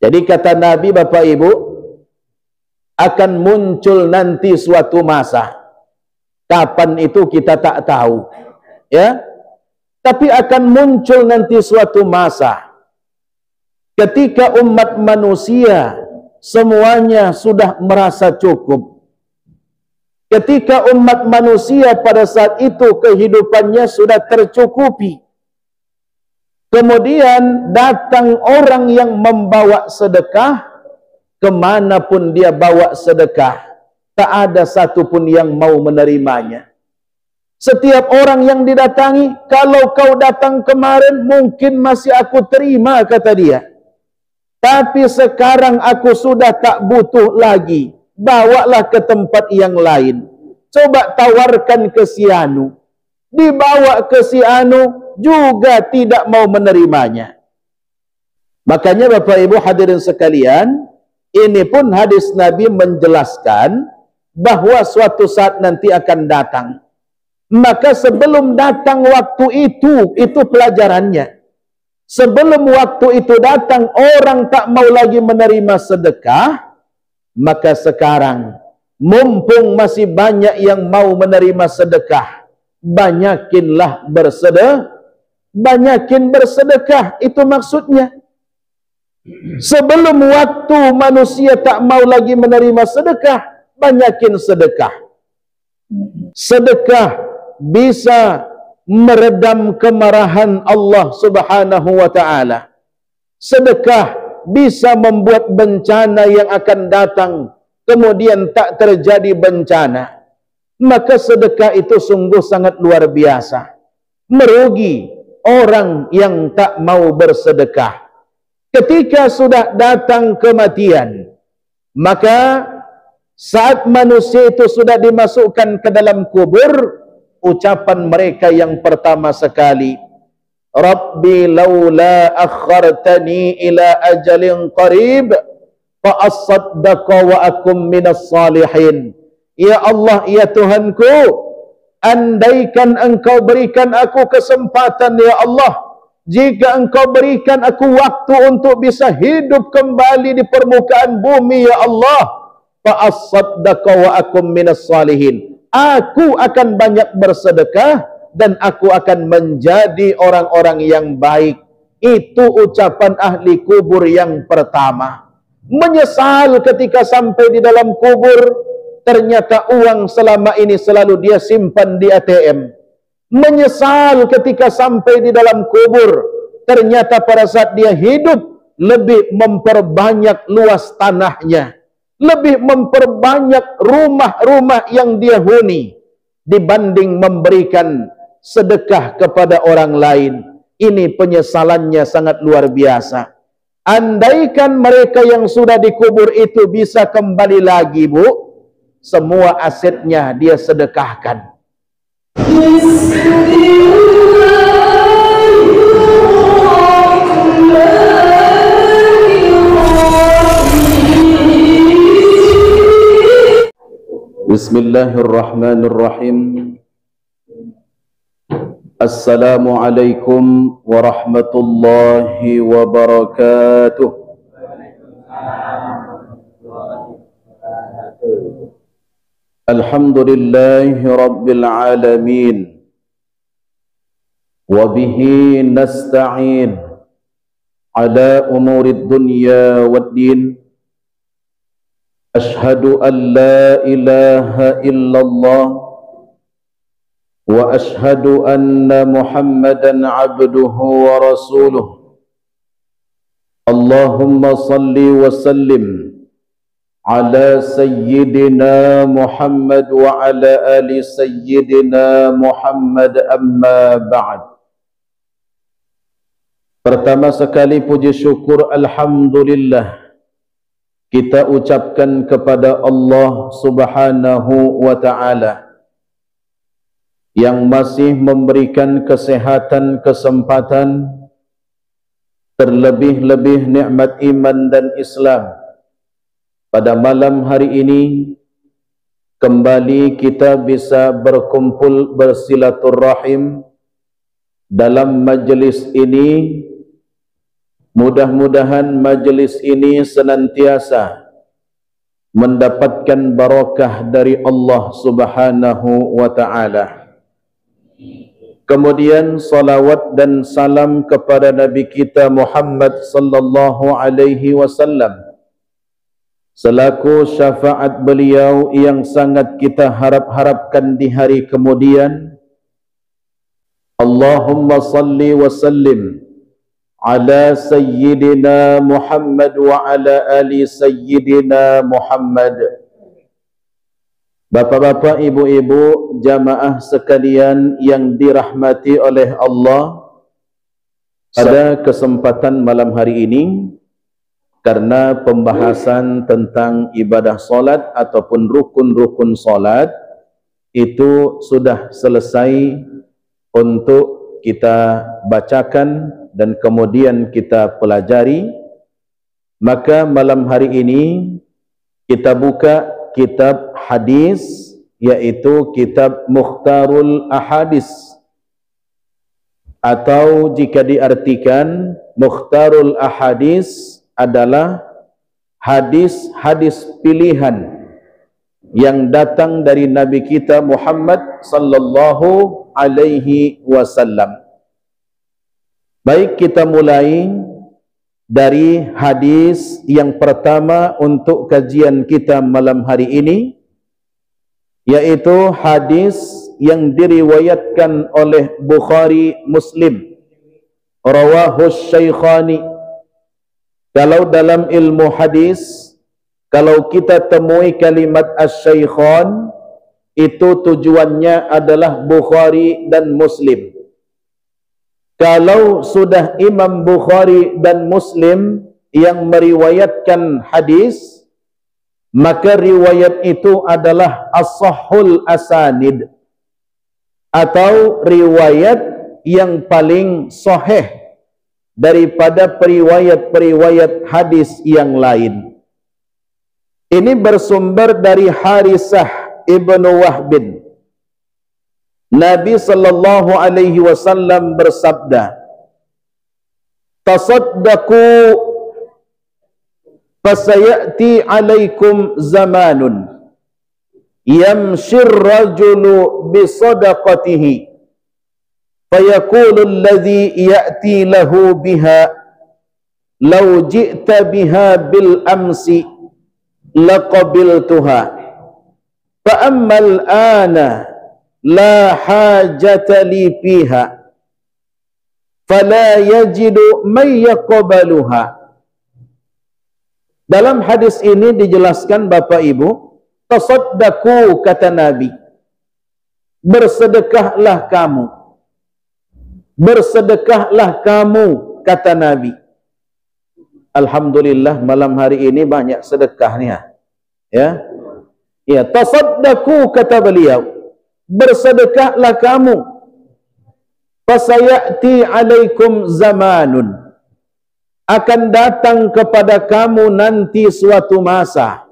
Jadi kata Nabi, Bapak Ibu, akan muncul nanti suatu masa. Kapan itu kita tak tahu, ya. Tapi akan muncul nanti suatu masa ketika umat manusia semuanya sudah merasa cukup. Ketika umat manusia pada saat itu kehidupannya sudah tercukupi. Kemudian datang orang yang membawa sedekah, kemanapun dia bawa sedekah, tak ada satupun yang mau menerimanya. Setiap orang yang didatangi, kalau kau datang kemarin mungkin masih aku terima, kata dia. Tapi sekarang aku sudah tak butuh lagi. Bawalah ke tempat yang lain. Coba tawarkan ke si anu. Dibawa ke si anu juga tidak mau menerimanya. Makanya Bapak Ibu hadirin sekalian, ini pun hadis Nabi menjelaskan bahwa suatu saat nanti akan datang. Maka sebelum datang waktu itu pelajarannya. Sebelum waktu itu datang, orang tak mau lagi menerima sedekah, maka sekarang, mumpung masih banyak yang mau menerima sedekah, banyakinlah bersedekah. Banyakin bersedekah, itu maksudnya. Sebelum waktu manusia tak mau lagi menerima sedekah, banyakin sedekah. Sedekah bisa meredam kemarahan Allah Subhanahu wa ta'ala. Sedekah bisa membuat bencana yang akan datang kemudian tak terjadi bencana. Maka sedekah itu sungguh sangat luar biasa. Merugi orang yang tak mau bersedekah. Ketika sudah datang kematian, maka saat manusia itu sudah dimasukkan ke dalam kubur, ucapan mereka yang pertama sekali, Rabbi laula akhartani ila ajalin qarib fa asaddaqa wa akum minas salihin. Ya Allah, ya Tuhanku, andaikan engkau berikan aku kesempatan, ya Allah, jika engkau berikan aku waktu untuk bisa hidup kembali di permukaan bumi, ya Allah, fa asaddaqa wa akum minas salihin. Aku akan banyak bersedekah dan aku akan menjadi orang-orang yang baik. Itu ucapan ahli kubur yang pertama. Menyesal ketika sampai di dalam kubur, ternyata uang selama ini selalu dia simpan di ATM. Menyesal ketika sampai di dalam kubur, ternyata pada saat dia hidup lebih memperbanyak luas tanahnya, lebih memperbanyak rumah-rumah yang dia huni dibanding memberikan sedekah kepada orang lain. Ini penyesalannya sangat luar biasa. Andaikan mereka yang sudah dikubur itu bisa kembali lagi, Bu, semua asetnya dia sedekahkan. Bismillahirrahmanirrahim. Assalamualaikum warahmatullahi wabarakatuh. Alhamdulillahi rabbil alamin. Wabihi nasta'in ala umurid dunya waddin. Ashhadu an la ilaha illallah wa ashhadu anna Muhammadan abduhu wa rasuluh. Allahumma salli wa sallim ala sayyidina Muhammad wa ala ali sayyidina Muhammad, amma ba'd. Pertama sekali puji syukur alhamdulillah kita ucapkan kepada Allah Subhanahu wa ta'ala yang masih memberikan kesehatan, kesempatan, terlebih-lebih nikmat iman dan Islam. Pada malam hari ini kembali kita bisa berkumpul bersilaturrahim dalam majlis ini Mudah-mudahan majlis ini senantiasa mendapatkan barakah dari Allah Subhanahu wa ta'ala. Kemudian salawat dan salam kepada Nabi kita Muhammad sallallahu alaihi wasallam selaku syafaat beliau yang sangat kita harap-harapkan di hari kemudian. Allahumma salli wa sallim ala sayyidina Muhammad wa ala ali sayyidina Muhammad. Bapak-bapak, ibu-ibu, jamaah sekalian yang dirahmati oleh Allah, pada kesempatan malam hari ini, karena pembahasan tentang ibadah solat ataupun rukun-rukun solat itu sudah selesai untuk kita bacakan dan kemudian kita pelajari, maka malam hari ini kita buka kitab hadis, yaitu kitab Mukhtarul Ahadis, atau jika diartikan Mukhtarul Ahadis adalah hadis-hadis pilihan yang datang dari Nabi kita Muhammad sallallahu alaihi wasallam. Baik, kita mulai dari hadis yang pertama untuk kajian kita malam hari ini, yaitu hadis yang diriwayatkan oleh Bukhari Muslim, rawahus Syaikhani. Kalau dalam ilmu hadis, kalau kita temui kalimat as-Syaikhan, itu tujuannya adalah Bukhari dan Muslim. Kalau sudah Imam Bukhari dan Muslim yang meriwayatkan hadis, maka riwayat itu adalah as-sahhul asanid, atau riwayat yang paling sahih daripada periwayat-periwayat hadis yang lain. Ini bersumber dari Harisah ibnu Wahbin. Nabi sallallahu alaihi wasallam bersabda, "Tasaddaqu fasayati alaikum zamanun yamshir rajulu bisadaqatihi fayaqulu alladhi ya'ti lahu biha law ji'ta biha bil amsi laqabiltuha fa ammal ana la hajata li fiha fala yajidu may yaqbaluha." Dalam hadis ini dijelaskan, Bapak Ibu, tasaddaqu, kata Nabi, bersedekahlah kamu. Bersedekahlah kamu, kata Nabi. Alhamdulillah malam hari ini banyak sedekahnya. Ya. Ya, tasaddaqu, kata beliau, bersedekahlah kamu. Fasayati alaikum zamanun, akan datang kepada kamu nanti suatu masa.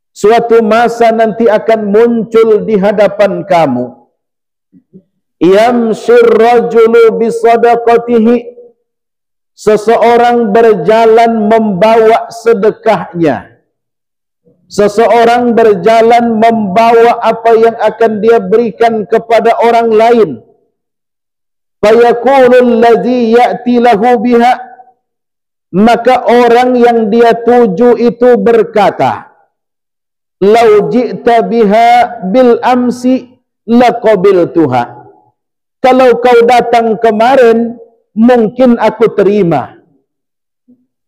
Suatu masa nanti akan muncul di hadapan kamu. Yamshir rajulu bisadaqatihi, seseorang berjalan membawa sedekahnya. Seseorang berjalan membawa apa yang akan dia berikan kepada orang lain. Fayaqulul ladzi ya'ti lahu biha, maka orang yang dia tuju itu berkata, "Lau ji'ta biha bil amsi laqabiltuha." Kalau kau datang kemarin, mungkin aku terima.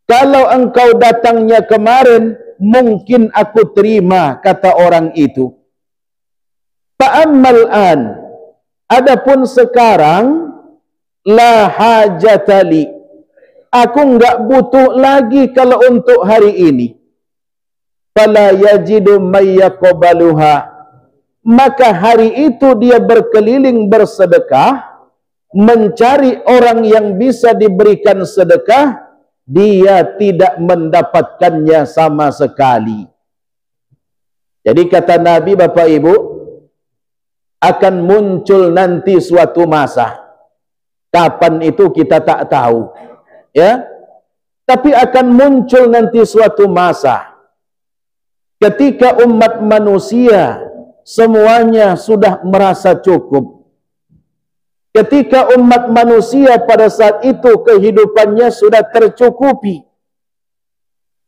Kalau engkau datangnya kemarin, mungkin aku terima, kata orang itu. Fa'ammal an, adapun sekarang, la hajatali, aku enggak butuh lagi kalau untuk hari ini. Fala yajidu may yaqbaluha, maka hari itu dia berkeliling bersedekah, mencari orang yang bisa diberikan sedekah, dia tidak mendapatkannya sama sekali. Jadi kata Nabi, Bapak Ibu, akan muncul nanti suatu masa. Kapan itu kita tak tahu. Ya, Tapi akan muncul nanti suatu masa ketika umat manusia semuanya sudah merasa cukup. Ketika umat manusia pada saat itu kehidupannya sudah tercukupi.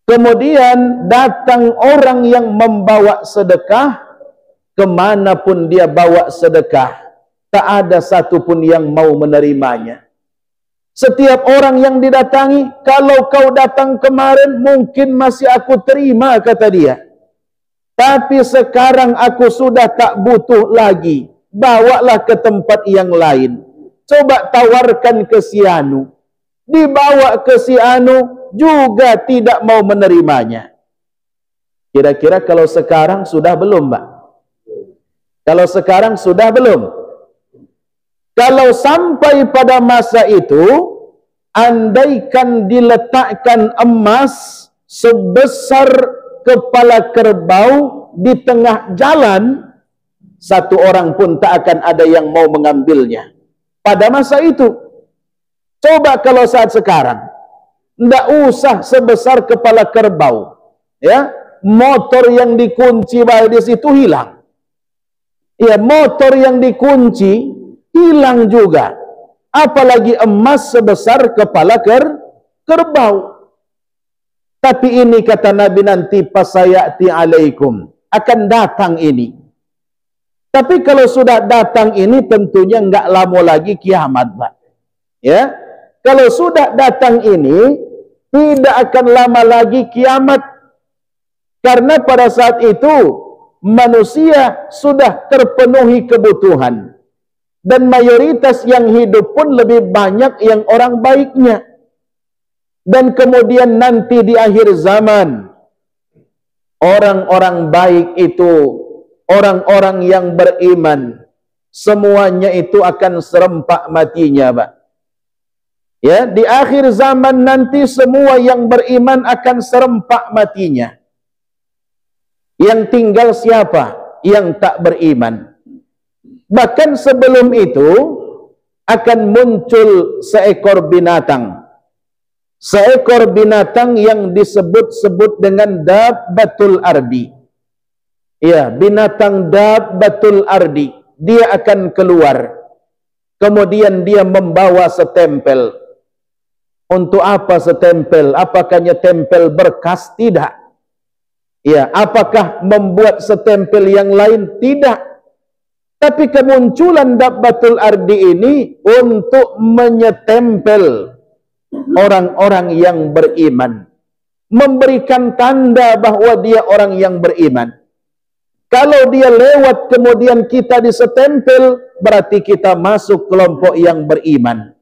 Kemudian datang orang yang membawa sedekah, kemanapun dia bawa sedekah, tak ada satupun yang mau menerimanya. Setiap orang yang didatangi, kalau kau datang kemarin mungkin masih aku terima, kata dia. Tapi sekarang aku sudah tak butuh lagi. Bawalah ke tempat yang lain. Coba tawarkan ke si anu. Dibawa ke si anu juga tidak mau menerimanya. Kira-kira kalau sekarang sudah belum, Mbak? Kalau sekarang sudah belum? Kalau sampai pada masa itu, andaikan diletakkan emas sebesar kepala kerbau di tengah jalan, satu orang pun tak akan ada yang mau mengambilnya. Pada masa itu, coba kalau saat sekarang, tidak usah sebesar kepala kerbau, ya, motor yang dikunci di situ hilang. Ya, motor yang dikunci hilang juga. Apalagi emas sebesar kepala kerbau. Tapi ini kata Nabi nanti pasayati alaikum, akan datang ini. Tapi kalau sudah datang ini tentunya enggak lama lagi kiamat, Pak. Ya. Kalau sudah datang ini tidak akan lama lagi kiamat. Karena pada saat itu manusia sudah terpenuhi kebutuhan. Dan mayoritas yang hidup pun lebih banyak yang orang baiknya. Dan kemudian nanti di akhir zaman, orang-orang baik itu, orang-orang yang beriman, semuanya itu akan serempak matinya, Pak. Ya, di akhir zaman nanti semua yang beriman akan serempak matinya. Yang tinggal siapa? Yang tak beriman. Bahkan sebelum itu akan muncul seekor binatang. Seekor binatang yang disebut-sebut dengan dabbatul ardi. Ya, binatang dabbatul ardi. Dia akan keluar. Kemudian dia membawa setempel. Untuk apa setempel? Apakah nyetempel berkas? Tidak. Ya, apakah membuat setempel yang lain? Tidak. Tapi kemunculan dabbatul ardi ini untuk menyetempel orang-orang yang beriman. Memberikan tanda bahwa dia orang yang beriman. Kalau dia lewat kemudian kita disetempel, berarti kita masuk kelompok yang beriman.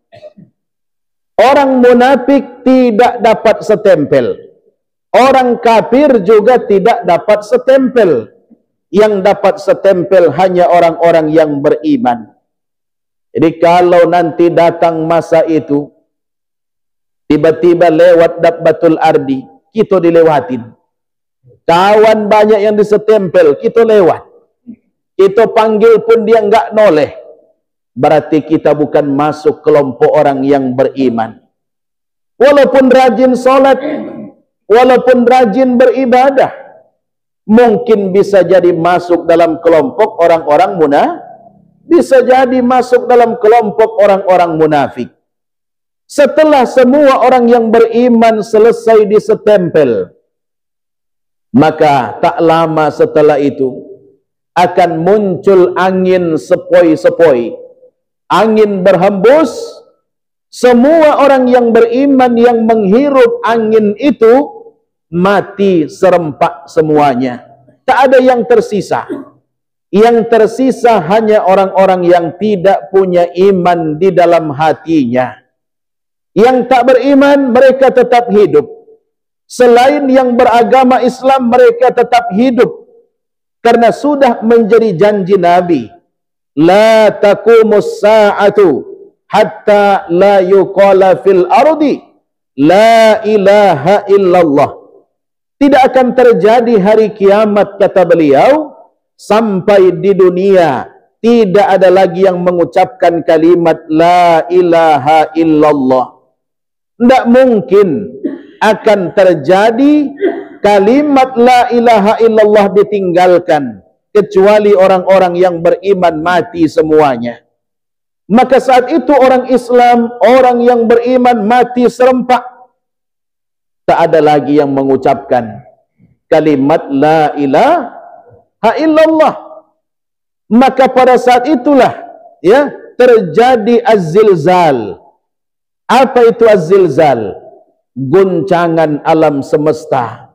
Orang munafik tidak dapat setempel. Orang kafir juga tidak dapat setempel. Yang dapat setempel hanya orang-orang yang beriman. Jadi kalau nanti datang masa itu, tiba-tiba lewat dabbatul ardi, kita dilewatin. Kawan banyak yang disetempel, kita lewat. Kita panggil pun dia enggak noleh. Berarti kita bukan masuk kelompok orang yang beriman. Walaupun rajin sholat, walaupun rajin beribadah, mungkin bisa jadi masuk dalam kelompok orang-orang bisa jadi masuk dalam kelompok orang-orang munafik. Setelah semua orang yang beriman selesai disetempel, maka tak lama setelah itu akan muncul angin sepoi-sepoi. Angin berhembus, semua orang yang beriman yang menghirup angin itu mati serempak semuanya. Tak ada yang tersisa. Yang tersisa hanya orang-orang yang tidak punya iman di dalam hatinya. Yang tak beriman, mereka tetap hidup. Selain yang beragama Islam, mereka tetap hidup. Karena sudah menjadi janji Nabi. La taqumus sa'atu hatta la yuqala fil ardi la ilaha illallah. Tidak akan terjadi hari kiamat, kata beliau, sampai di dunia tidak ada lagi yang mengucapkan kalimat la ilaha illallah. Tidak mungkin akan terjadi kalimat la ilaha illallah ditinggalkan kecuali orang-orang yang beriman mati semuanya. Maka saat itu orang Islam, orang yang beriman mati serempak. Tak ada lagi yang mengucapkan kalimat la ilaha illallah. Maka pada saat itulah ya terjadi az-zilzal. Apa itu az-zilzal? Guncangan alam semesta.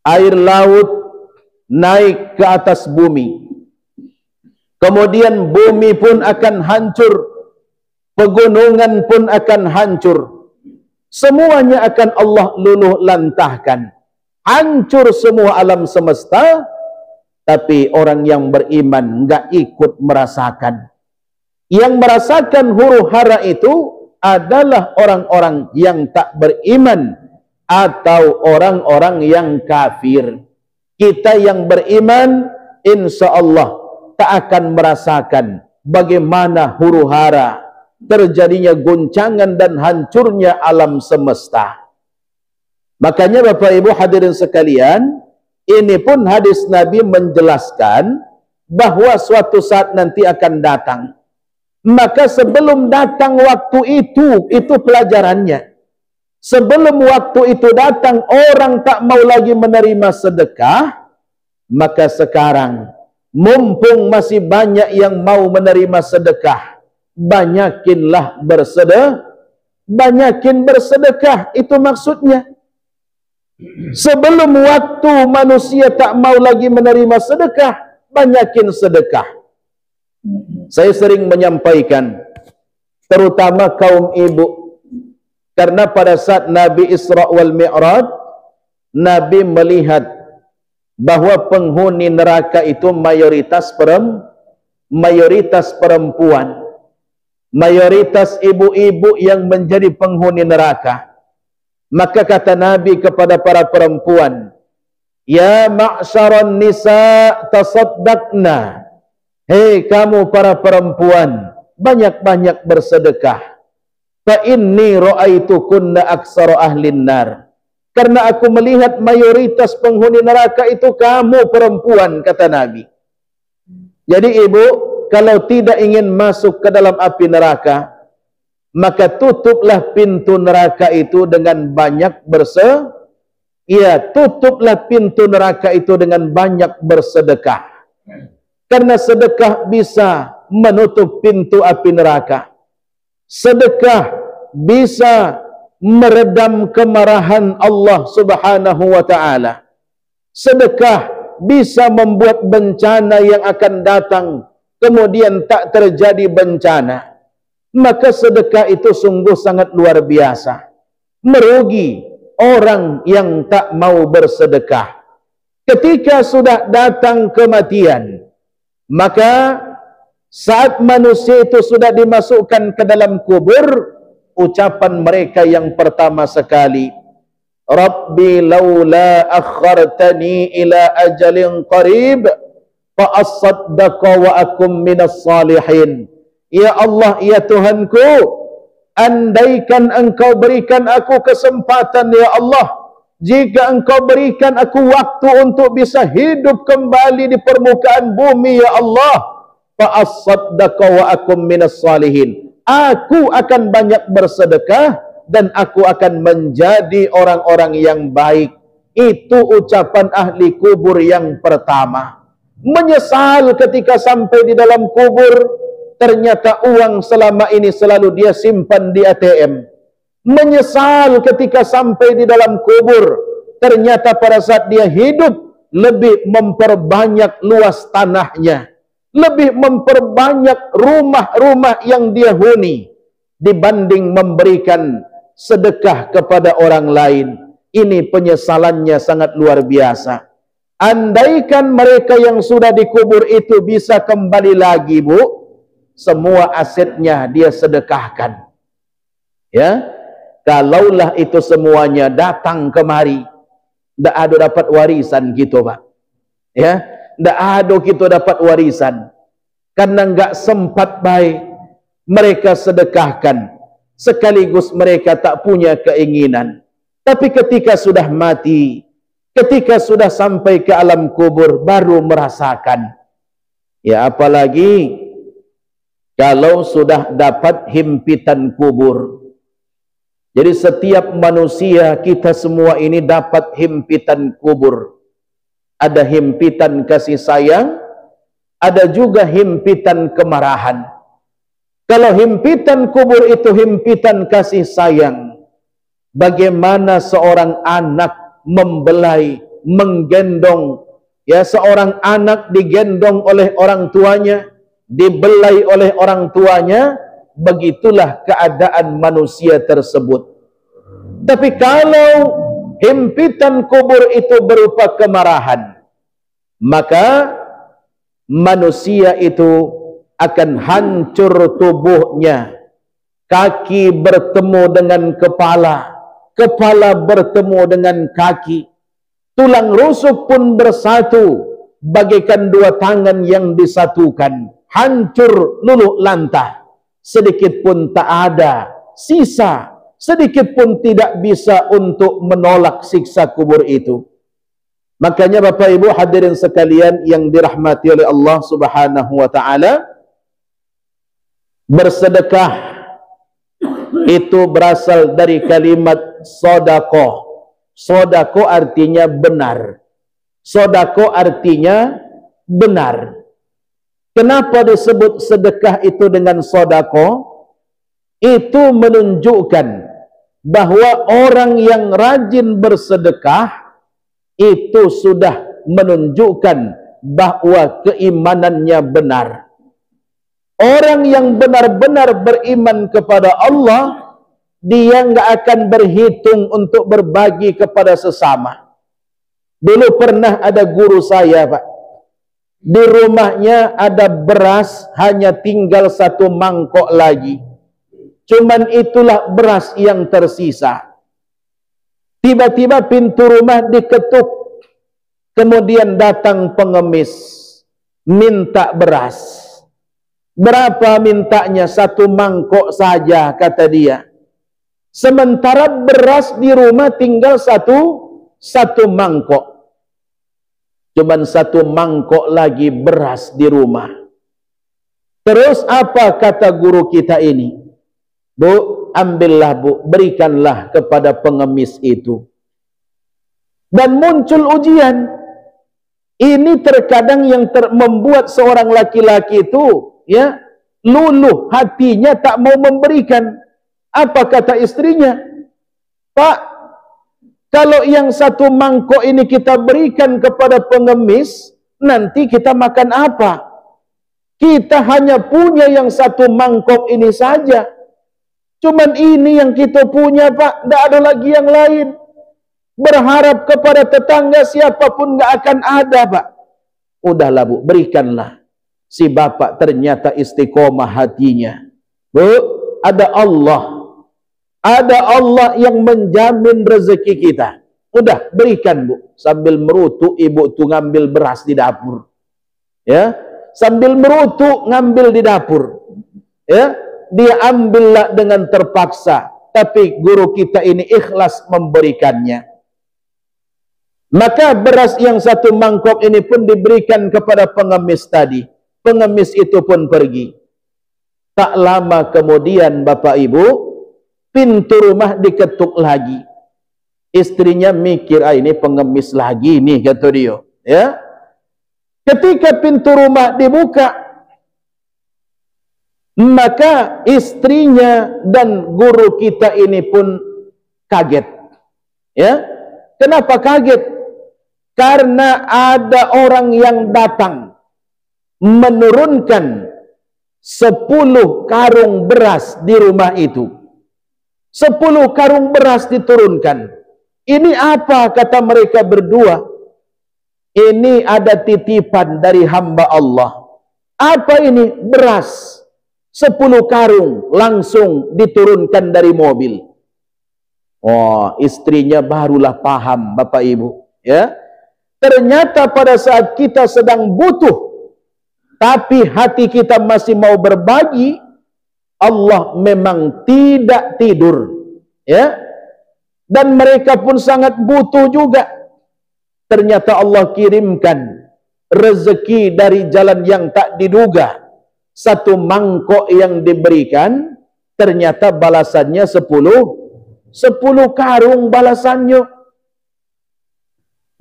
Air laut naik ke atas bumi. Kemudian bumi pun akan hancur. Pegunungan pun akan hancur. Semuanya akan Allah luluh lantahkan. Hancur semua alam semesta. Tapi orang yang beriman enggak ikut merasakan. Yang merasakan huru-hara itu adalah orang-orang yang tak beriman atau orang-orang yang kafir. Kita yang beriman insya Allah tak akan merasakan bagaimana huru-hara, terjadinya guncangan dan hancurnya alam semesta. Makanya Bapak Ibu hadirin sekalian, ini pun hadis Nabi menjelaskan bahwa suatu saat nanti akan datang. Maka sebelum datang waktu itu pelajarannya. Sebelum waktu itu datang, orang tak mau lagi menerima sedekah. Maka sekarang, mumpung masih banyak yang mau menerima sedekah, banyakinlah bersedekah. Banyakin bersedekah, itu maksudnya. Sebelum waktu manusia tak mau lagi menerima sedekah, banyakin sedekah. Saya sering menyampaikan, terutama kaum ibu, karena pada saat Nabi Isra wal Mi'raj, Nabi melihat bahwa penghuni neraka itu mayoritas perempuan, mayoritas ibu-ibu yang menjadi penghuni neraka. Maka kata Nabi kepada para perempuan, ya ma'syaran nisa tasaddaqna. Hei kamu para perempuan, banyak-banyak bersedekah. Fa inni ra'aitukunna aktsara ahlin nar. Karena aku melihat mayoritas penghuni neraka itu kamu perempuan, kata Nabi. Jadi ibu, kalau tidak ingin masuk ke dalam api neraka, maka tutuplah pintu neraka itu dengan banyak tutuplah pintu neraka itu dengan banyak bersedekah. Karena sedekah bisa menutup pintu api neraka. Sedekah bisa meredam kemarahan Allah Subhanahu wa taala. Sedekah bisa membuat bencana yang akan datang kemudian tak terjadi bencana. Maka sedekah itu sungguh sangat luar biasa. Merugi orang yang tak mau bersedekah. Ketika sudah datang kematian, maka saat manusia itu sudah dimasukkan ke dalam kubur, ucapan mereka yang pertama sekali, Rabbi laula akhartani ila ajalin qarib fa asaddaqa wa akum minas salihin. Ya Allah, ya Tuhanku, andaikan engkau berikan aku kesempatan, ya Allah, jika engkau berikan aku waktu untuk bisa hidup kembali di permukaan bumi, ya Allah, fa asaddaqa wa akum minas salihin. Aku akan banyak bersedekah dan aku akan menjadi orang-orang yang baik. Itu ucapan ahli kubur yang pertama. Menyesal ketika sampai di dalam kubur, ternyata uang selama ini selalu dia simpan di ATM. Menyesal ketika sampai di dalam kubur, ternyata pada saat dia hidup lebih memperbanyak luas tanahnya, lebih memperbanyak rumah-rumah yang dia huni dibanding memberikan sedekah kepada orang lain. Ini penyesalannya sangat luar biasa. Andaikan mereka yang sudah dikubur itu bisa kembali lagi, Bu, semua asetnya dia sedekahkan. Ya, kalaulah itu semuanya datang kemari, ndak ada dapat warisan gitu, Pak. Ya, ndak ada kita dapat warisan karena enggak sempat baik mereka sedekahkan, sekaligus mereka tak punya keinginan. Tapi ketika sudah mati, ketika sudah sampai ke alam kubur, baru merasakan. Ya, apalagi kalau sudah dapat himpitan kubur. Jadi setiap manusia, kita semua ini dapat himpitan kubur. Ada himpitan kasih sayang, ada juga himpitan kemarahan. Kalau himpitan kubur itu himpitan kasih sayang, bagaimana seorang anak membelai, menggendong, ya, seorang anak digendong oleh orang tuanya, dibelai oleh orang tuanya, begitulah keadaan manusia tersebut. Tapi kalau himpitan kubur itu berupa kemarahan, maka manusia itu akan hancur tubuhnya. Kaki bertemu dengan kepala, kepala bertemu dengan kaki, tulang rusuk pun bersatu bagaikan dua tangan yang disatukan. Hancur luluh lantah, sedikit pun tak ada sisa, sedikit pun tidak bisa untuk menolak siksa kubur itu. Makanya Bapak Ibu hadirin sekalian yang dirahmati oleh Allah Subhanahu wa taala, bersedekah itu berasal dari kalimat sedekah. Sedekah artinya benar. Sedekah artinya benar. Kenapa disebut sedekah itu dengan sedekah? Itu menunjukkan bahwa orang yang rajin bersedekah itu sudah menunjukkan bahwa keimanannya benar. Orang yang benar-benar beriman kepada Allah, dia nggak akan berhitung untuk berbagi kepada sesama. Dulu pernah ada guru saya, Pak. Di rumahnya ada beras, hanya tinggal 1 mangkok lagi. Cuman itulah beras yang tersisa. Tiba-tiba pintu rumah diketuk. Kemudian datang pengemis, minta beras. Berapa mintanya? 1 mangkok saja, kata dia. Sementara beras di rumah tinggal satu mangkok. Cuman 1 mangkok lagi beras di rumah. Terus apa kata guru kita ini? Bu, ambillah bu, berikanlah kepada pengemis itu. Dan muncul ujian. Ini terkadang yang membuat seorang laki-laki itu, ya, luluh hatinya, tak mau memberikan. Apa kata istrinya? Pak, kalau yang 1 mangkok ini kita berikan kepada pengemis, nanti kita makan apa? Kita hanya punya yang 1 mangkok ini saja. Cuman ini yang kita punya, Pak. Tidak ada lagi yang lain. Berharap kepada tetangga siapapun nggak akan ada, Pak. Udahlah bu, berikanlah. Si bapak ternyata istiqomah hatinya. Bu, ada Allah. Ada Allah yang menjamin rezeki kita. Udah, berikan bu. Sambil merutu, ibu tu ngambil beras di dapur. Ya, sambil merutu ngambil di dapur. Ya, dia ambillah dengan terpaksa. Tapi guru kita ini ikhlas memberikannya. Maka beras yang 1 mangkok ini pun diberikan kepada pengemis tadi. Pengemis itu pun pergi. Tak lama kemudian Bapak Ibu, pintu rumah diketuk lagi. Istrinya mikir, ini pengemis lagi nih, kata dia. Ya. Ketika pintu rumah dibuka, maka istrinya dan guru kita ini pun kaget. Ya. Kenapa kaget? Karena ada orang yang datang menurunkan 10 karung beras di rumah itu. 10 karung beras diturunkan. Ini apa, kata mereka berdua? Ini ada titipan dari hamba Allah. Apa ini? Beras. 10 karung langsung diturunkan dari mobil. Oh, istrinya barulah paham, Bapak Ibu. Ya, ternyata pada saat kita sedang butuh, tapi hati kita masih mau berbagi, Allah memang tidak tidur. Ya, Dan mereka pun sangat butuh juga. Ternyata Allah kirimkan rezeki dari jalan yang tak diduga. Satu mangkok yang diberikan, ternyata balasannya 10 karung balasannya.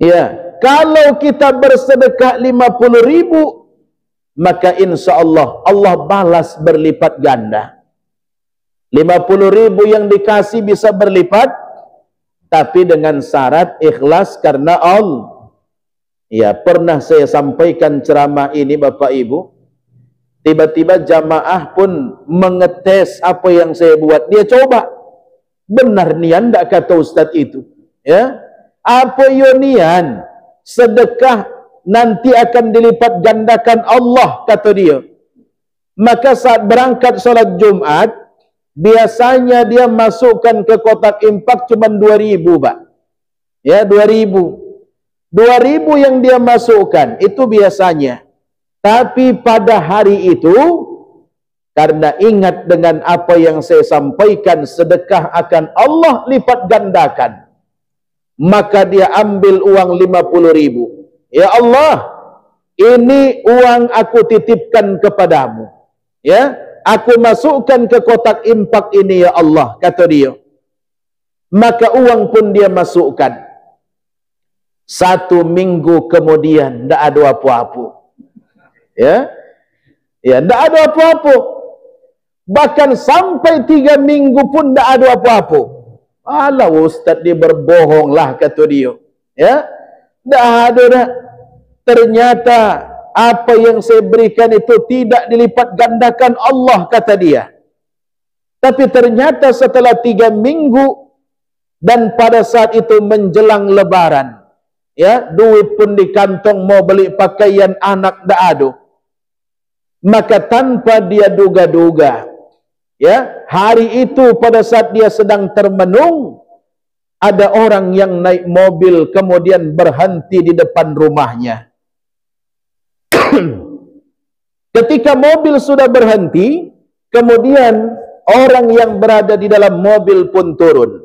Ya, kalau kita bersedekah 50.000, maka insya Allah Allah balas berlipat ganda. 50.000 yang dikasih bisa berlipat, tapi dengan syarat ikhlas karena Allah. Ya, pernah saya sampaikan ceramah ini Bapak Ibu. Tiba-tiba jamaah pun mengetes apa yang saya buat. Dia coba. Benar nian tak kata Ustaz itu? Ya. Apa nian? Sedekah nanti akan dilipat gandakan Allah, kata dia. Maka saat berangkat salat Jumat, biasanya dia masukkan ke kotak infak cuma 2.000, Pak. Ya, 2.000. 2.000 yang dia masukkan itu biasanya. Tapi pada hari itu, karena ingat dengan apa yang saya sampaikan, sedekah akan Allah lipat gandakan, maka dia ambil uang 50.000. Ya Allah, ini uang aku titipkan kepadamu. Ya, aku masukkan ke kotak infak ini ya Allah, kata dia. Maka uang pun dia masukkan. 1 minggu kemudian tidak ada apa-apa. Ya, ya, tidak ada apa-apa. Bahkan sampai 3 minggu pun tidak ada apa-apa. Alah Ustaz, dia berbohong lah, kata dia. Ya, tidak ada dah. Ternyata apa yang saya berikan itu tidak dilipat gandakan Allah, kata dia. Tapi ternyata setelah 3 minggu dan pada saat itu menjelang Lebaran, ya, duit pun di kantong mau beli pakaian anak tidak ada. Maka tanpa dia duga-duga, ya, hari itu pada saat dia sedang termenung, ada orang yang naik mobil kemudian berhenti di depan rumahnya. Ketika mobil sudah berhenti, kemudian orang yang berada di dalam mobil pun turun.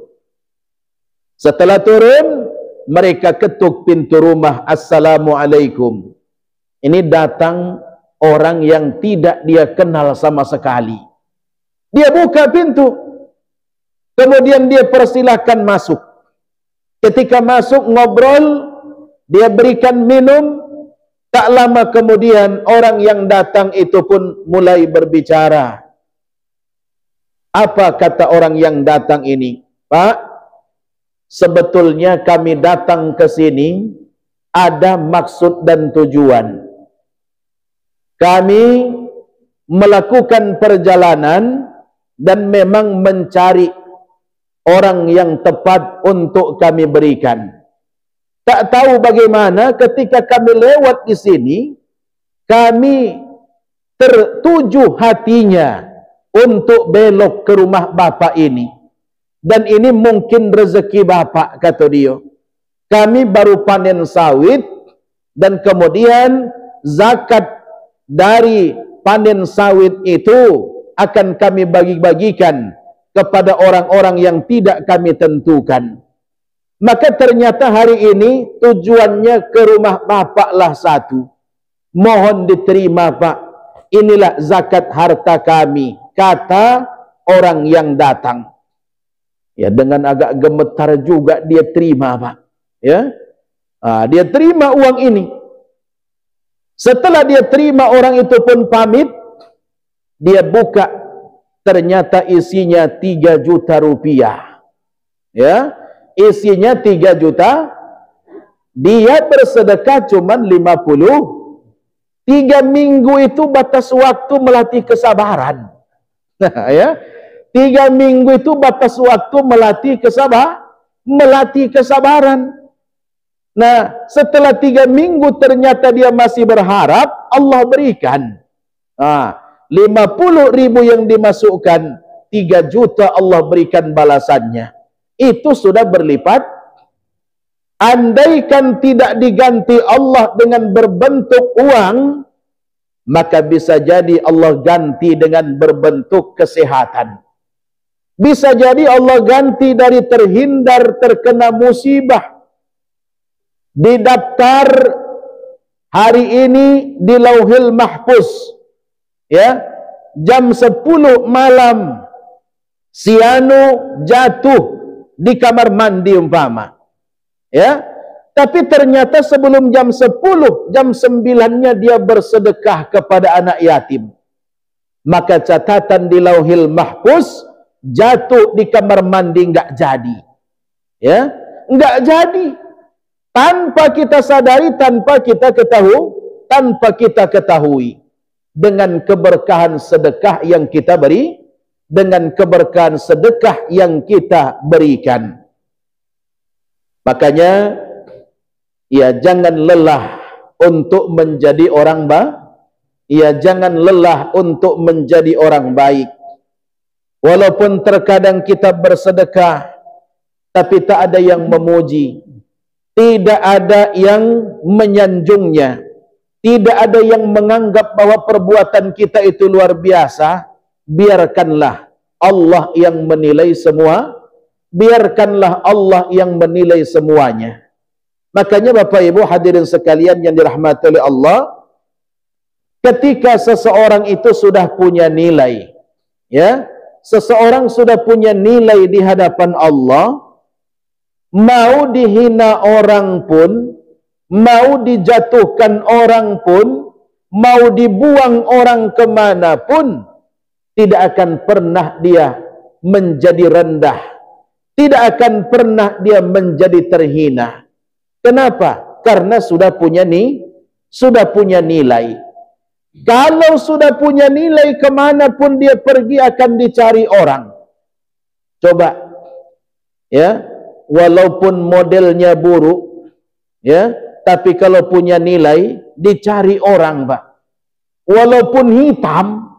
Setelah turun, mereka ketuk pintu rumah. Assalamualaikum. Ini datang orang yang tidak dia kenal sama sekali. Dia buka pintu, kemudian dia persilahkan masuk. Ketika masuk ngobrol, dia berikan minum. Tak lama kemudian orang yang datang itu pun mulai berbicara. Apa kata orang yang datang ini? Pak, sebetulnya kami datang ke sini ada maksud dan tujuan. Kami melakukan perjalanan dan memang mencari orang yang tepat untuk kami berikan. Tak tahu bagaimana ketika kami lewat di sini, kami tertuju hatinya untuk belok ke rumah Bapak ini. Dan ini mungkin rezeki Bapak, kata dia. Kami baru panen sawit dan kemudian zakat dari panen sawit itu akan kami bagi-bagikan kepada orang-orang yang tidak kami tentukan. Maka ternyata hari ini tujuannya ke rumah Bapak lah satu. Mohon diterima Pak. Inilah zakat harta kami, kata orang yang datang. Ya, dengan agak gemetar juga dia terima Pak. Ya, dia terima uang ini. Setelah dia terima, orang itu pun pamit. Dia buka, ternyata isinya 3 juta rupiah. Ya, isinya 3 juta. Dia bersedekah cuman 50. 3 minggu itu batas waktu melatih kesabaran. Ya, 3 minggu itu batas waktu melatih kesabaran. Nah, setelah 3 minggu ternyata dia masih berharap, Allah berikan. 50.000 yang dimasukkan, 3 juta Allah berikan balasannya. Itu sudah berlipat. Andaikan tidak diganti Allah dengan berbentuk uang, maka bisa jadi Allah ganti dengan berbentuk kesehatan. Bisa jadi Allah ganti dari terhindar terkena musibah, didaftar hari ini di Lauhil Mahfuz, ya, jam 10 malam si anu jatuh di kamar mandi umpama, ya, tapi ternyata sebelum jam 10, jam 9-nya dia bersedekah kepada anak yatim, maka catatan di Lauhil Mahfuz jatuh di kamar mandi enggak jadi, ya, enggak jadi, tanpa kita sadari, tanpa kita ketahui, dengan keberkahan sedekah yang kita beri, dengan keberkahan sedekah yang kita berikan. Makanya ya, jangan lelah untuk menjadi orang jangan lelah untuk menjadi orang baik. Walaupun terkadang kita bersedekah tapi tak ada yang memuji, tidak ada yang menyanjungnya, tidak ada yang menganggap bahwa perbuatan kita itu luar biasa, biarkanlah Allah yang menilai semua, biarkanlah Allah yang menilai semuanya. Makanya Bapak Ibu hadirin sekalian yang dirahmati oleh Allah, ketika seseorang itu sudah punya nilai, ya, seseorang sudah punya nilai di hadapan Allah, mau dihina orang pun, mau dijatuhkan orang pun, mau dibuang orang kemanapun, tidak akan pernah dia menjadi rendah, tidak akan pernah dia menjadi terhina. Kenapa? Karena sudah punya nilai. Kalau sudah punya nilai, kemanapun dia pergi akan dicari orang. Coba, ya, walaupun modelnya buruk, ya, tapi kalau punya nilai dicari orang, Pak. Walaupun hitam,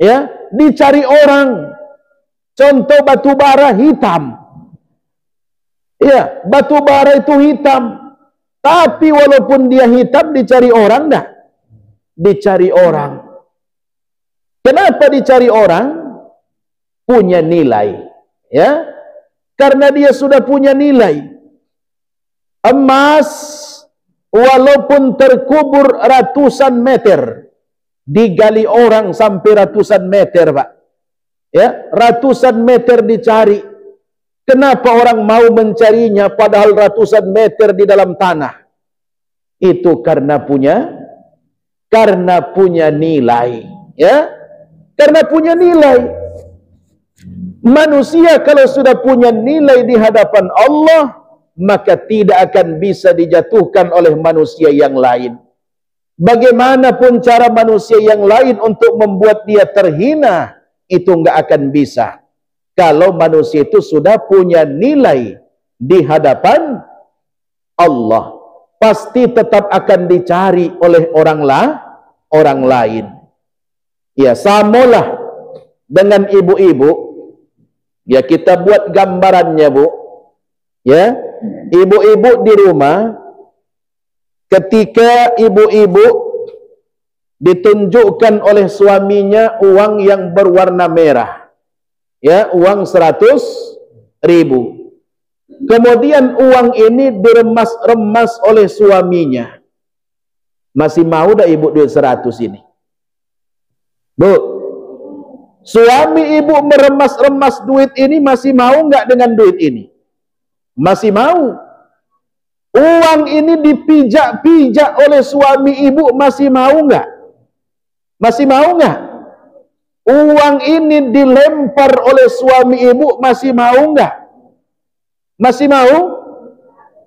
ya, dicari orang. Contoh batu bara hitam, ya, batu bara itu hitam, tapi walaupun dia hitam dicari orang dah, dicari orang. Kenapa dicari orang? Punya nilai, ya. Karena dia sudah punya nilai. Emas walaupun terkubur ratusan meter, digali orang sampai ratusan meter, Pak, ya, ratusan meter dicari. Kenapa orang mau mencarinya padahal ratusan meter di dalam tanah? Itu karena punya nilai, ya, karena punya nilai. Manusia kalau sudah punya nilai di hadapan Allah, maka tidak akan bisa dijatuhkan oleh manusia yang lain. Bagaimanapun cara manusia yang lain untuk membuat dia terhina, itu enggak akan bisa. Kalau manusia itu sudah punya nilai di hadapan Allah, pasti tetap akan dicari oleh orang lain. Ya, samalah dengan ibu-ibu. Ya, kita buat gambarannya, Bu. Ya, ibu-ibu di rumah, ketika ibu-ibu ditunjukkan oleh suaminya uang yang berwarna merah, ya, uang 100.000. Kemudian uang ini diremas-remas oleh suaminya. Masih mau dah ibu duit 100 ini? Bu, suami ibu meremas-remas duit ini, masih mau enggak dengan duit ini? Masih mau. Uang ini dipijak-pijak oleh suami ibu, masih mau enggak? Masih mau enggak? Uang ini dilempar oleh suami ibu, masih mau enggak? Masih mau?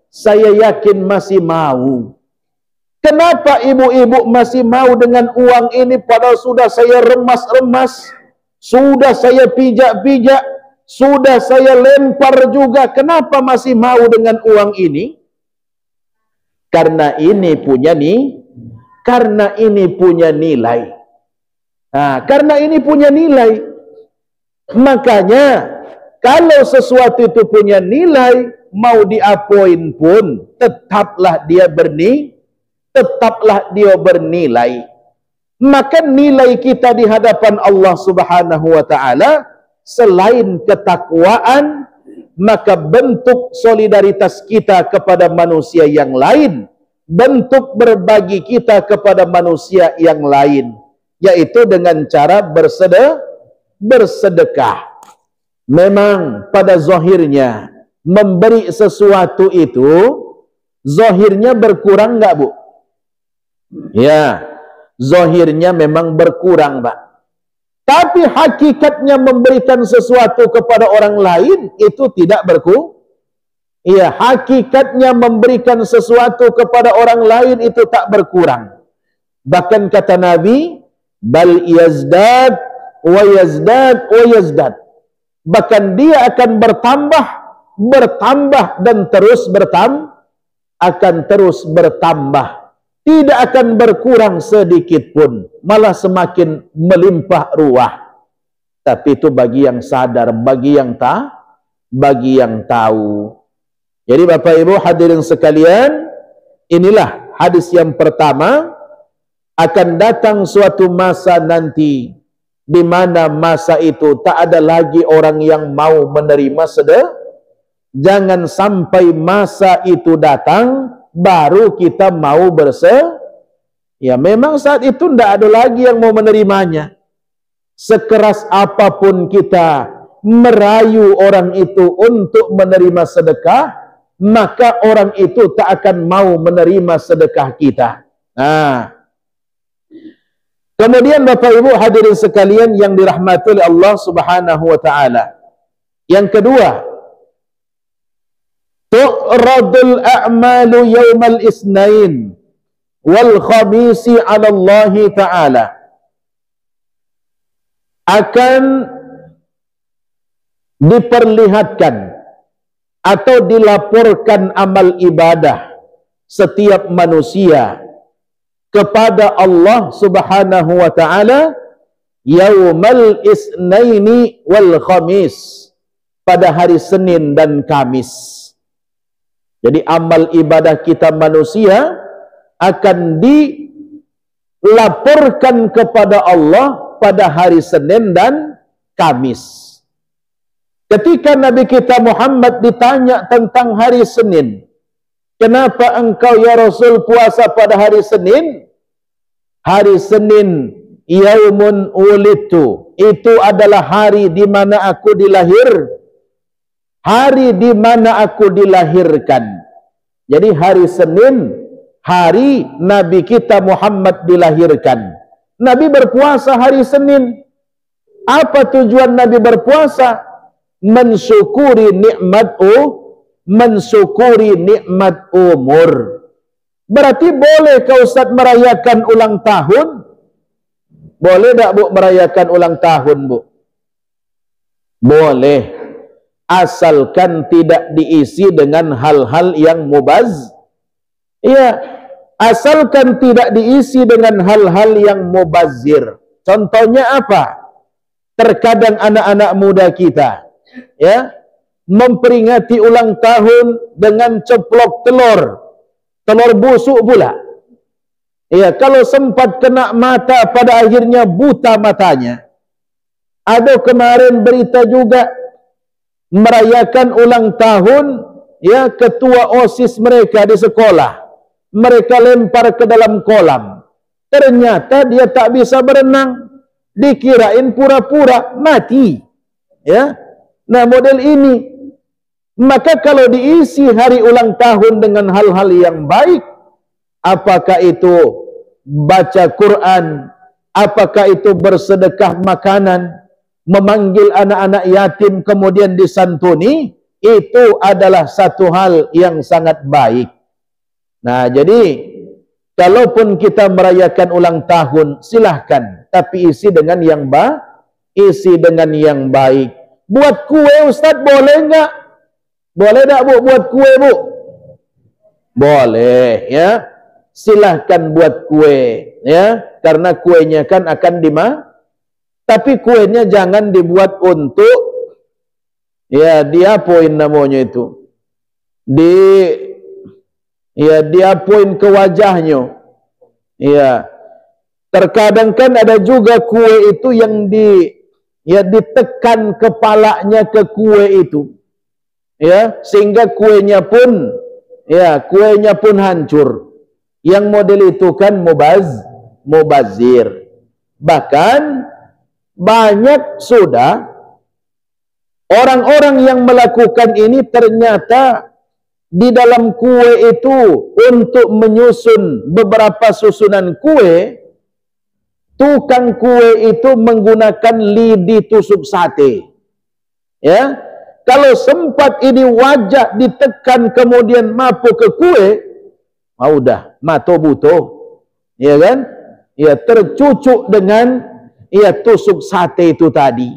Saya yakin masih mau. Kenapa ibu-ibu masih mau dengan uang ini padahal sudah saya remas-remas, sudah saya pijak-pijak, sudah saya lempar juga? Kenapa masih mau dengan uang ini? Karena ini punya nilai. Nah, karena ini punya nilai. Makanya kalau sesuatu itu punya nilai, mau diapain pun tetaplah dia bernilai. Maka nilai kita di hadapan Allah Subhanahu wa taala selain ketakwaan, maka bentuk solidaritas kita kepada manusia yang lain, bentuk berbagi kita kepada manusia yang lain, yaitu dengan cara bersedekah. Memang pada zahirnya memberi sesuatu itu zahirnya berkurang enggak, Bu? Ya, zahirnya memang berkurang, Pak. Tapi hakikatnya memberikan sesuatu kepada orang lain itu tidak berkurang. Iya, hakikatnya memberikan sesuatu kepada orang lain itu tak berkurang. Bahkan kata Nabi, bal yazdad wa yazdad wa yazdad. Bahkan dia akan bertambah dan terus akan terus bertambah. Tidak akan berkurang sedikit pun, malah semakin melimpah ruah. Tapi itu bagi yang sadar, bagi yang tahu. Jadi Bapak Ibu hadirin sekalian, inilah hadis yang pertama. Akan datang suatu masa nanti, di mana masa itu tak ada lagi orang yang mau menerima sedekah. Jangan sampai masa itu datang baru kita mau bersedekah. Ya memang saat itu tidak ada lagi yang mau menerimanya. Sekeras apapun kita merayu orang itu untuk menerima sedekah, maka orang itu tak akan mau menerima sedekah kita. Nah, kemudian Bapak Ibu hadirin sekalian yang dirahmati oleh Allah Subhanahu wa taala. Yang kedua, tu'radul a'malu yawmal isnain wal khamisi 'ala Allah taala. Akan diperlihatkan atau dilaporkan amal ibadah setiap manusia kepada Allah Subhanahu wa taala yaumal isnaini wal khamis, pada hari Senin dan Kamis. Jadi amal ibadah kita manusia akan dilaporkan kepada Allah pada hari Senin dan Kamis. Ketika Nabi kita Muhammad ditanya tentang hari Senin, kenapa engkau ya Rasul puasa pada hari Senin? Hari Senin yaumun ulitu, itu adalah hari di mana aku dilahir. Hari di mana aku dilahirkan. Jadi hari Senin, hari Nabi kita Muhammad dilahirkan. Nabi berpuasa hari Senin. Apa tujuan Nabi berpuasa? Mensyukuri nikmat umur. Berarti boleh kau Ustaz merayakan ulang tahun? Boleh tak Bu merayakan ulang tahun, Bu? Boleh. Asalkan tidak diisi dengan hal-hal yang mubaz. Iya, asalkan tidak diisi dengan hal-hal yang mubazir. Contohnya apa? Terkadang anak-anak muda kita, ya, memperingati ulang tahun dengan ceplok telur busuk pula. Iya, kalau sempat kena mata pada akhirnya buta matanya. Ada kemarin berita juga merayakan ulang tahun ya ketua OSIS mereka di sekolah. Mereka lempar ke dalam kolam. Ternyata dia tak bisa berenang. Dikirain pura-pura mati. Ya. Nah, model ini. Maka kalau diisi hari ulang tahun dengan hal-hal yang baik, apakah itu baca Quran, apakah itu bersedekah makanan, memanggil anak-anak yatim kemudian disantuni, itu adalah satu hal yang sangat baik. Nah, jadi kalaupun kita merayakan ulang tahun, silahkan, tapi isi dengan yang baik. Buat kue Ustaz boleh enggak? Boleh tak Bu buat kue, Bu? Boleh, ya. Silahkan buat kue, ya, karena kuenya kan akan tapi kuenya jangan dibuat untuk, ya, diapain namanya itu, diapain ke wajahnya. Ya, terkadang kan ada juga kue itu yang ya ditekan kepalanya ke kue itu, ya, sehingga kuenya pun hancur. Yang model itu kan mubazir. Bahkan banyak sudah orang-orang yang melakukan ini ternyata di dalam kue itu untuk menyusun beberapa susunan kue, tukang kue itu menggunakan lidi tusuk sate. Ya, kalau sempat ini wajah ditekan kemudian mampu ke kue, udah mato buto, ya kan? Ya, tercucuk dengan tusuk sate itu tadi.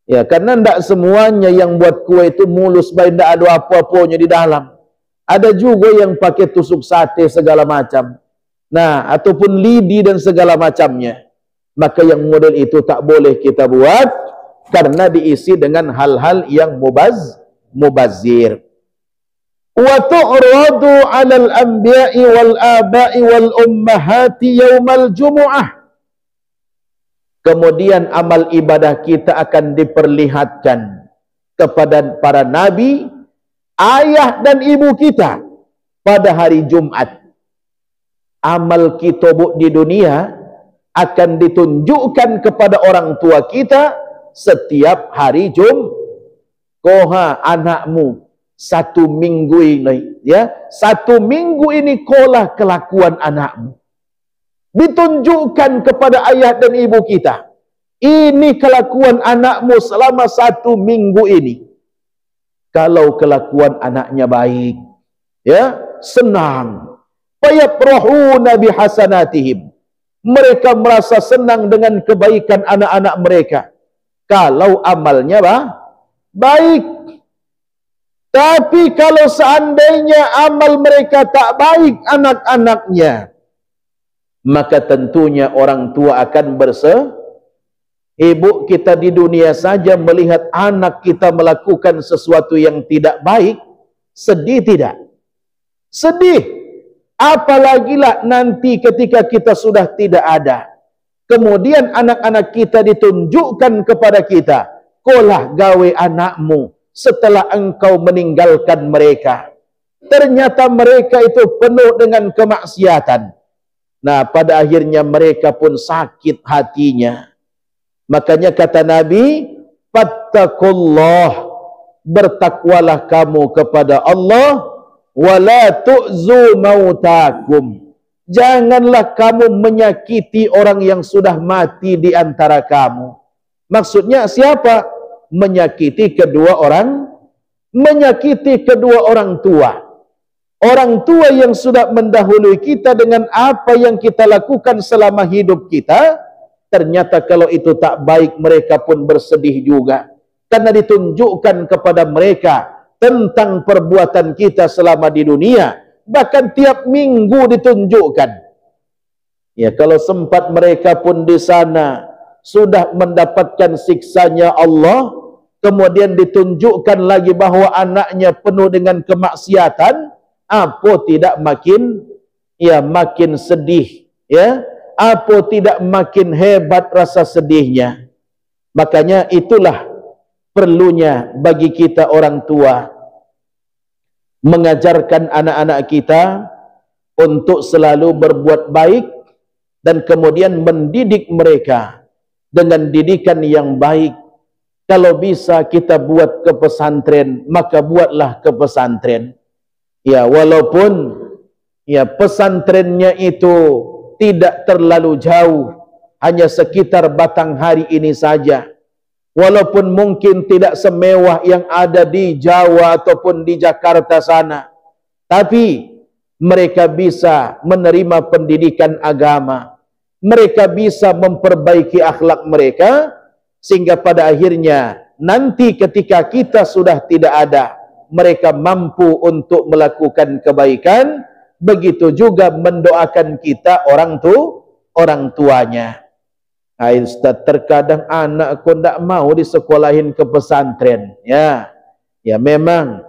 Ya, karena tidak semuanya yang buat kue itu mulus, baik tidak ada apa-apanya di dalam. Ada juga yang pakai tusuk sate segala macam. Nah, ataupun lidi dan segala macamnya. Maka yang model itu tak boleh kita buat, karena diisi dengan hal-hal yang mubazir. Wa tu'radu 'alal anbiya'i wal aba'i wal ummahati yaumal jumu'ah. Kemudian amal ibadah kita akan diperlihatkan kepada para nabi, ayah dan ibu kita pada hari Jumat. Amal kita di dunia akan ditunjukkan kepada orang tua kita setiap hari Jumat. Koha anakmu 1 minggu ini, ya, 1 minggu ini kolah kelakuan anakmu. Ditunjukkan kepada ayah dan ibu kita, ini kelakuan anakmu selama 1 minggu ini. Kalau kelakuan anaknya baik, ya, senang. Fayafrahuna bihasanatihim. Mereka merasa senang dengan kebaikan anak-anak mereka. Kalau amalnya baik. Tapi kalau seandainya amal mereka tak baik anak-anaknya, maka tentunya orang tua akan ibu kita di dunia saja melihat anak kita melakukan sesuatu yang tidak baik, sedih tidak? Sedih. Apalagilah nanti ketika kita sudah tidak ada. Kemudian anak-anak kita ditunjukkan kepada kita, kolah gawe anakmu setelah engkau meninggalkan mereka. Ternyata mereka itu penuh dengan kemaksiatan. Nah, pada akhirnya mereka pun sakit hatinya. Makanya kata Nabi, fattakullah, bertakwalah kamu kepada Allah, wala tu'zu mautakum. Janganlah kamu menyakiti orang yang sudah mati di antara kamu. Maksudnya siapa? Menyakiti kedua orang tua. Orang tua yang sudah mendahului kita dengan apa yang kita lakukan selama hidup kita, ternyata kalau itu tak baik, mereka pun bersedih juga. Karena ditunjukkan kepada mereka tentang perbuatan kita selama di dunia. Bahkan tiap minggu ditunjukkan. Ya, kalau sempat mereka pun di sana sudah mendapatkan siksanya Allah, kemudian ditunjukkan lagi bahwa anaknya penuh dengan kemaksiatan, apa tidak makin sedih, ya? Apa tidak makin hebat rasa sedihnya? Makanya itulah perlunya bagi kita orang tua mengajarkan anak-anak kita untuk selalu berbuat baik dan kemudian mendidik mereka dengan didikan yang baik. Kalau bisa kita buat ke pesantren, maka buatlah ke pesantren. Ya, walaupun ya pesantrennya itu tidak terlalu jauh, hanya sekitar Batanghari ini saja. Walaupun mungkin tidak semewah yang ada di Jawa ataupun di Jakarta sana, tapi mereka bisa menerima pendidikan agama. Mereka bisa memperbaiki akhlak mereka, sehingga pada akhirnya nanti ketika kita sudah tidak ada, mereka mampu untuk melakukan kebaikan. Begitu juga mendoakan kita orang tuanya. Ustaz, terkadang anak aku tidak mau disekolahin ke pesantren. Ya memang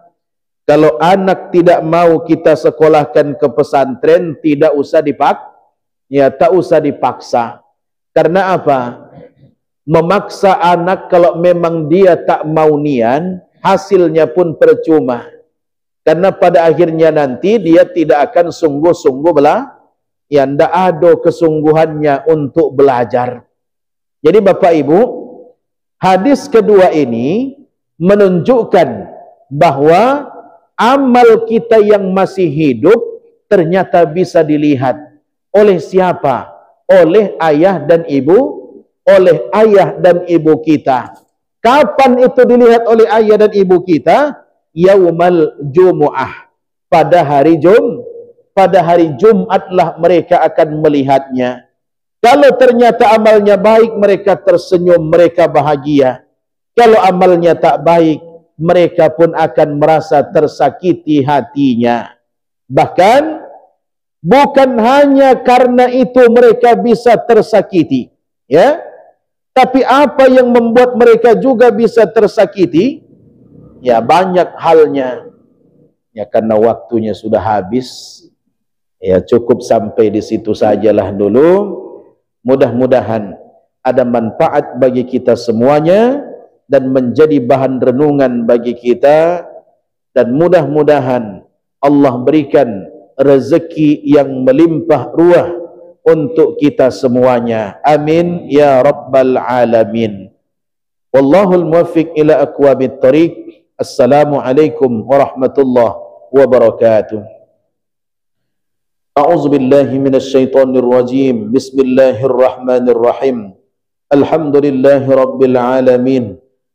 kalau anak tidak mau kita sekolahkan ke pesantren, tak usah dipaksa. Karena apa? Memaksa anak kalau memang dia tak mau nian, hasilnya pun percuma. Karena pada akhirnya nanti dia tidak akan sungguh-sungguh ya ndak ada kesungguhannya untuk belajar. Jadi Bapak Ibu, hadis kedua ini menunjukkan bahwa amal kita yang masih hidup ternyata bisa dilihat oleh siapa? Oleh ayah dan ibu, oleh ayah dan ibu kita. Kapan itu dilihat oleh ayah dan ibu kita? Yaumal Jumu'ah, pada hari Jumatlah mereka akan melihatnya. Kalau ternyata amalnya baik, mereka tersenyum, mereka bahagia. Kalau amalnya tak baik, mereka pun akan merasa tersakiti hatinya. Bahkan bukan hanya karena itu mereka bisa tersakiti, ya. Tapi apa yang membuat mereka juga bisa tersakiti? Ya, banyak halnya. Ya, karena waktunya sudah habis. Ya, cukup sampai di situ sajalah dulu. Mudah-mudahan ada manfaat bagi kita semuanya dan menjadi bahan renungan bagi kita, dan mudah-mudahan Allah berikan rezeki yang melimpah ruah untuk kita semuanya. Amin ya rabbal alamin. Wallahul muwaffiq ila aqwamit thariq. Assalamualaikum warahmatullahi wabarakatuh. A'udzu billahi minasyaitonir rajim. Bismillahirrahmanirrahim. Alhamdulillahi rabbil alamin.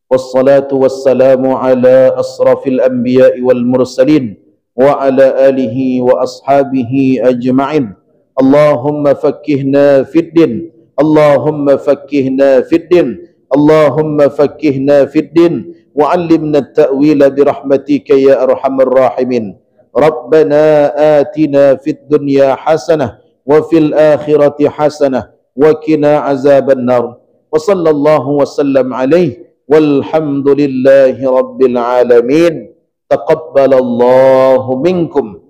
Wassalatu wassalamu ala asrafil anbiya'i wal mursalin wa ala alihi wa ashabihi ajma'in. Allahumma fakkihna fid din. Allahumma fakkihna fid din. Allahumma fakkihna fid din wa 'allimna at-ta'wila bi rahmatika ya arhamar rahimin. Rabbana atina fid dunya hasanah wa fil akhirati hasanah wa qina azaban nar. Wa sallallahu wa sallam alaihi walhamdulillahi rabbil alamin. Taqabbalallahu minkum